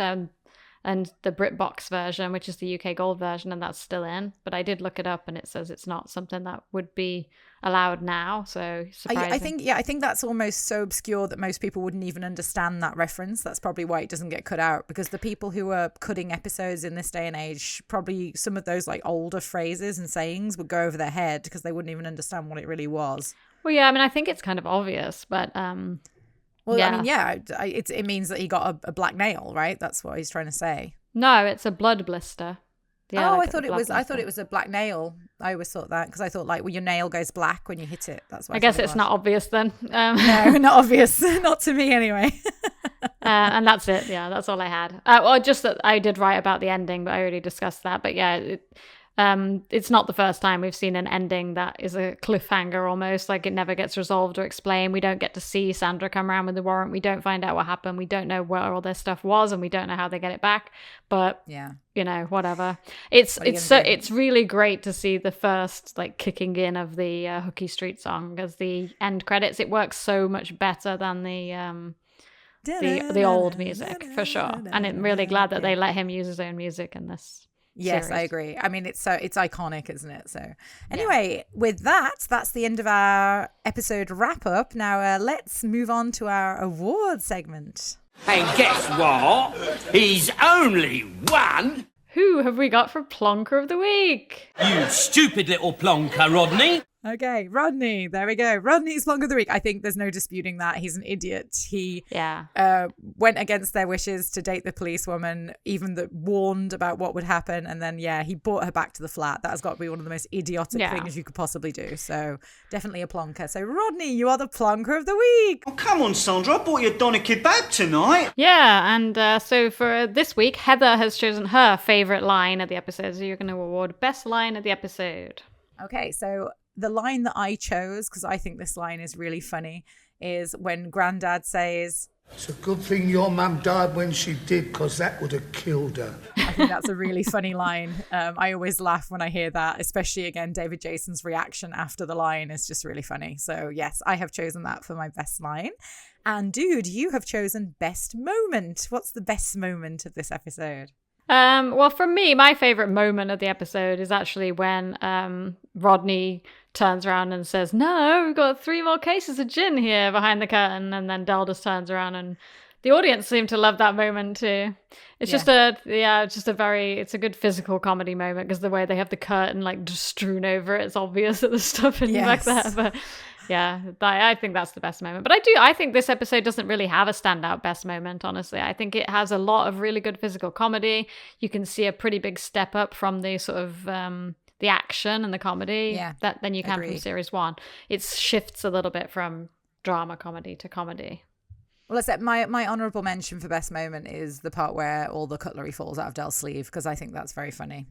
and the BritBox version, which is the UK Gold version, and that's still in. But I did look it up, and it says it's not something that would be allowed now. So surprising. I think that's almost so obscure that most people wouldn't even understand that reference. That's probably why it doesn't get cut out, because the people who are cutting episodes in this day and age, probably some of those like older phrases and sayings would go over their head because they wouldn't even understand what it really was. Well, yeah, I mean, I think it's kind of obvious, but it means that he got a black nail, right? That's what he's trying to say. No, it's a blood blister. Yeah, I thought it was a black nail. I always thought that because I thought your nail goes black when you hit it. That's why. I guess it's not obvious then. No, not obvious. Not to me anyway. And that's it. Yeah, that's all I had. Just that I did write about the ending, but I already discussed that. But yeah, it's not the first time we've seen an ending that is a cliffhanger almost, like it never gets resolved or explained. We don't get to see Sandra come around with the warrant. We don't find out what happened. We don't know where all their stuff was, and we don't know how they get it back. But whatever. It's really great to see the first like kicking in of the Hooky Street song as the end credits. It works so much better than the old music for sure. And I'm really glad that they let him use his own music in this. Yes, series. I agree. I mean, it's iconic, isn't it? So anyway, with that's the end of our episode wrap up. Now let's move on to our award segment. And guess what? He's only one. Who have we got for Plonker of the Week? You stupid little plonker, Rodney. Okay, Rodney. There we go. Rodney's Plonker of the Week. I think there's no disputing that. He's an idiot. He went against their wishes to date the policewoman, even warned about what would happen. And then, he brought her back to the flat. That has got to be one of the most idiotic things you could possibly do. So definitely a plonker. So Rodney, you are the Plonker of the Week. Oh, come on, Sandra. I bought you a doner kebab tonight. Yeah, and so for this week, Heather has chosen her favourite line of the episode. So you're going to award best line of the episode. Okay, so the line that I chose, because I think this line is really funny, is when Grandad says, "It's a good thing your mum died when she did, because that would have killed her." I think that's a really funny line. I always laugh when I hear that, especially, again, David Jason's reaction after the line is just really funny. So, yes, I have chosen that for my best line. And, dude, you have chosen best moment. What's the best moment of this episode? Well, for me, my favourite moment of the episode is actually when Rodney turns around and says, "No, we've got 3 more cases of gin here behind the curtain," and then Del just turns around, and the audience seem to love that moment too. It's just it's a good physical comedy moment because the way they have the curtain like just strewn over it's obvious that there's stuff in back there, but yeah, I think that's the best moment. But I think this episode doesn't really have a standout best moment, honestly. I think it has a lot of really good physical comedy. You can see a pretty big step up from the sort of the action and the comedy than you can from series 1. It shifts a little bit from drama comedy to comedy. Well, let's say my honourable mention for best moment is the part where all the cutlery falls out of Del's sleeve, because I think that's very funny.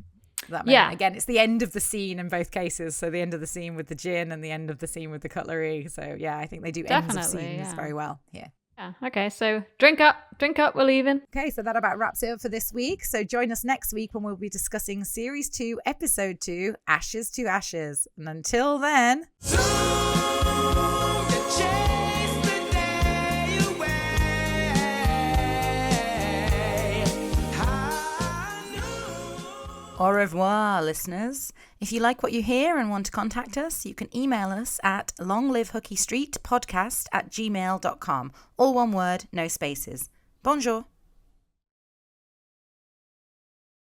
That moment. Yeah. Again, it's the end of the scene in both cases. So the end of the scene with the gin and the end of the scene with the cutlery. So yeah, I think they do ends of scenes very well here. Yeah. Okay, so drink up, we're leaving. Okay, so that about wraps it up for this week. So join us next week when we'll be discussing Series 2, Episode 2, Ashes to Ashes. And until then... Au revoir, listeners. If you like what you hear and want to contact us, you can email us at longlivehooky street podcast@gmail.com. All one word, no spaces. Bonjour.